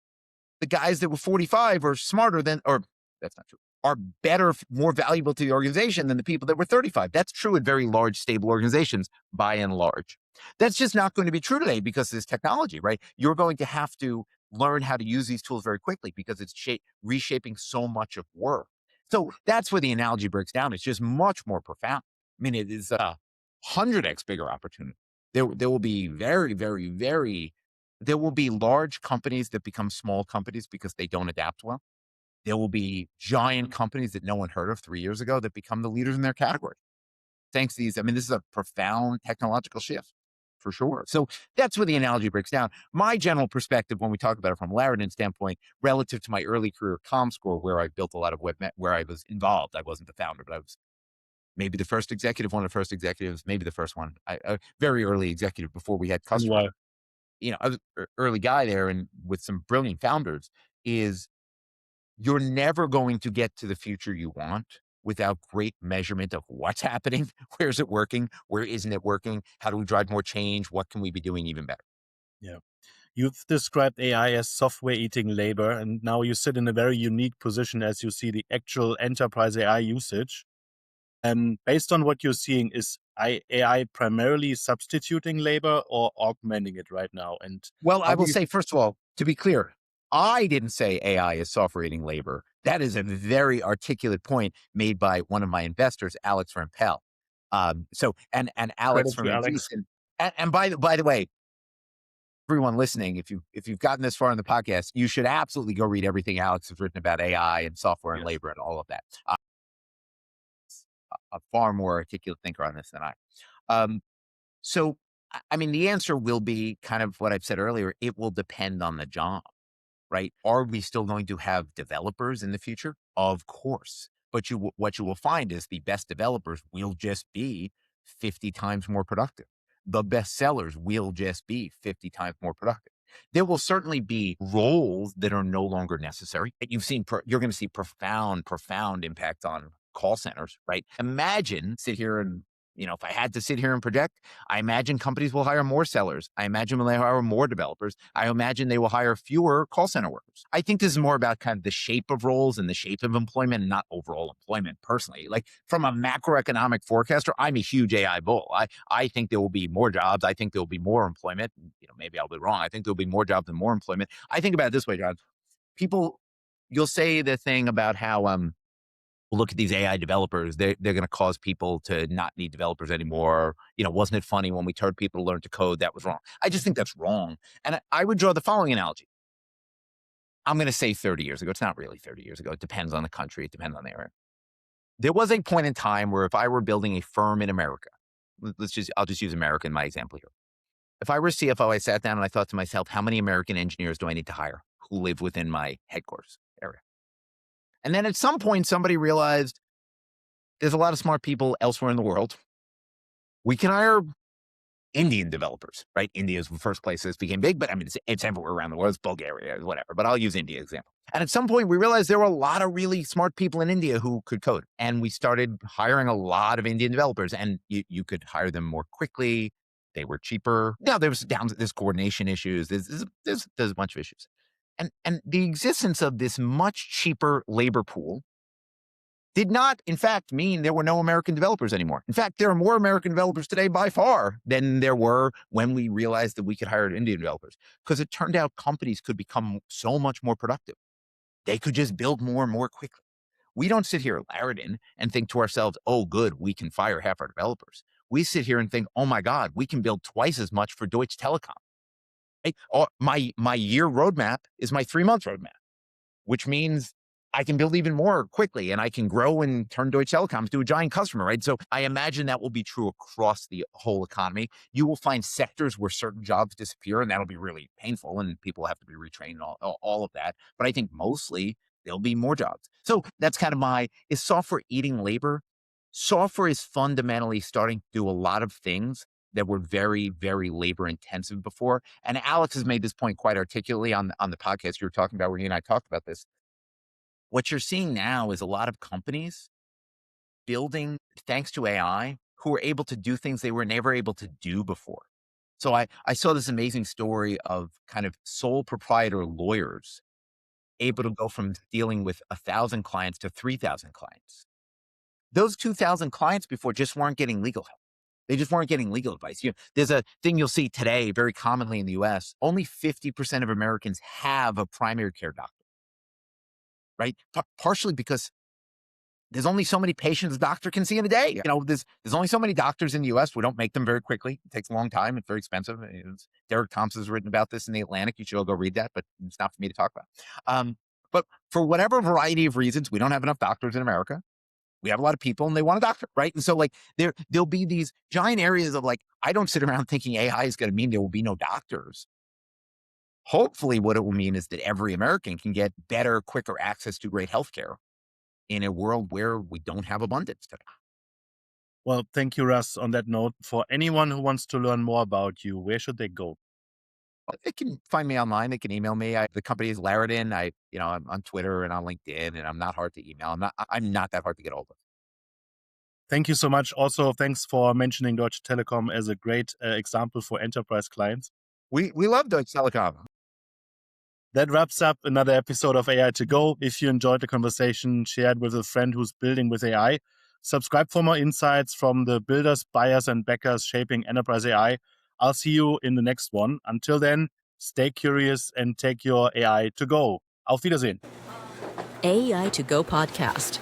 the guys that were 45 are smarter than, or that's not true, are better, more valuable to the organization than the people that were 35. That's true in very large, stable organizations by and large. That's just not going to be true today because of this technology, right? You're going to have to learn how to use these tools very quickly because it's reshaping so much of work. So that's where the analogy breaks down. It's just much more profound. I mean, it is a 100x bigger opportunity. There will be there will be large companies that become small companies because they don't adapt well. There will be giant companies that no one heard of 3 years ago that become the leaders in their category. Thanks to these, this is a profound technological shift for sure. So that's where the analogy breaks down. My general perspective when we talk about it from Larridin standpoint, relative to my early career at ComScore, where I built a lot of where I was involved. I wasn't the founder, but I was maybe the first executive, one of the first executives, maybe the first one, a very early executive before we had customers. I was an early guy there and with some brilliant founders, is you're never going to get to the future you want without great measurement of what's happening, where is it working, where isn't it working, how do we drive more change, what can we be doing even better. Yeah. You've described AI as software eating labor, and now you sit in a very unique position as you see the actual enterprise AI usage. And based on what you're seeing, is AI primarily substituting labor or augmenting it right now? And Well, how I do will you say, first of all, to be clear, I didn't say AI is software eating labor. That is a very articulate point made by one of my investors, Alex Rampell. And Alex credit from to Alex? Andreessen. And by the way, everyone listening, if you've gotten this far in the podcast, you should absolutely go read everything Alex has written about AI and software and Yes. labor and all of that. A far more articulate thinker on this than I. Um, so, I mean, the answer will be kind of what I've said earlier. It will depend on the job, right? Are we still going to have developers in the future? Of course. But what you will find is the best developers will just be 50 times more productive. The best sellers will just be 50 times more productive. There will certainly be roles that are no longer necessary. You're going to see profound impact on call centers, right? Imagine sit here and, if I had to sit here and project, I imagine companies will hire more sellers. I imagine they will hire more developers. I imagine they will hire fewer call center workers. I think this is more about kind of the shape of roles and the shape of employment, and not overall employment personally. Like from a macroeconomic forecaster, I'm a huge AI bull. I think there will be more jobs. I think there will be more employment. Maybe I'll be wrong. I think there'll be more jobs and more employment. I think about it this way, John. You'll say the thing about how, look at these AI developers. They're going to cause people to not need developers anymore. Wasn't it funny when we told people to learn to code? That was wrong. I just think that's wrong. And I would draw the following analogy. I'm going to say 30 years ago. It's not really 30 years ago. It depends on the country. It depends on the area. There was a point in time where if I were building a firm in America, I'll just use America in my example here. If I were CFO, I sat down and I thought to myself, how many American engineers do I need to hire who live within my headquarters area? And then at some point, somebody realized there's a lot of smart people elsewhere in the world. We can hire Indian developers, right? India is the first place this became big, but I mean, it's everywhere around the world. It's Bulgaria, whatever, but I'll use India example. And at some point we realized there were a lot of really smart people in India who could code. And we started hiring a lot of Indian developers, and you could hire them more quickly. They were cheaper. Now there's coordination issues. There's a bunch of issues. And the existence of this much cheaper labor pool did not, in fact, mean there were no American developers anymore. In fact, there are more American developers today by far than there were when we realized that we could hire Indian developers, because it turned out companies could become so much more productive. They could just build more and more quickly. We don't sit here at Larridin and think to ourselves, oh, good, we can fire half our developers. We sit here and think, oh my God, we can build twice as much for Deutsche Telekom. Right? My year roadmap is my 3-month roadmap, which means I can build even more quickly and I can grow and turn Deutsche Telekom to a giant customer, right? So I imagine that will be true across the whole economy. You will find sectors where certain jobs disappear, and that'll be really painful and people have to be retrained and all of that. But I think mostly there'll be more jobs. So that's kind of is software eating labor? Software is fundamentally starting to do a lot of things that were very, very labor intensive before. And Alex has made this point quite articulately on the podcast you were talking about, where you and I talked about this. What you're seeing now is a lot of companies building, thanks to AI, who are able to do things they were never able to do before. So I saw this amazing story of kind of sole proprietor lawyers able to go from dealing with 1,000 clients to 3,000 clients. Those 2,000 clients before just weren't getting legal help. They just weren't getting legal advice. There's a thing you'll see today very commonly in the US. Only 50% of Americans have a primary care doctor, right? Partially because there's only so many patients a doctor can see in a day. There's only so many doctors in the US. We don't make them very quickly. It takes a long time. It's very expensive. Derek Thompson's written about this in the Atlantic. You should all go read that, but it's not for me to talk about. But for whatever variety of reasons, we don't have enough doctors in America. We have a lot of people and they want a doctor, right? And so there'll be these giant areas of I don't sit around thinking AI is going to mean there will be no doctors. Hopefully what it will mean is that every American can get better, quicker access to great healthcare in a world where we don't have abundance today. Well, thank you, Russ. On that note, for anyone who wants to learn more about you, where should they go? They can find me online. They can email me. The company is Larridin. I'm on Twitter and on LinkedIn, and I'm not hard to email. I'm not that hard to get hold of. Thank you so much. Also, thanks for mentioning Deutsche Telekom as a great example for enterprise clients. We love Deutsche Telekom. That wraps up another episode of AI to go. If you enjoyed the conversation, share it with a friend who's building with AI. Subscribe for more insights from the builders, buyers, and backers shaping enterprise AI. I'll see you in the next one. Until then, stay curious and take your AI to go. Auf Wiedersehen. AI to Go podcast.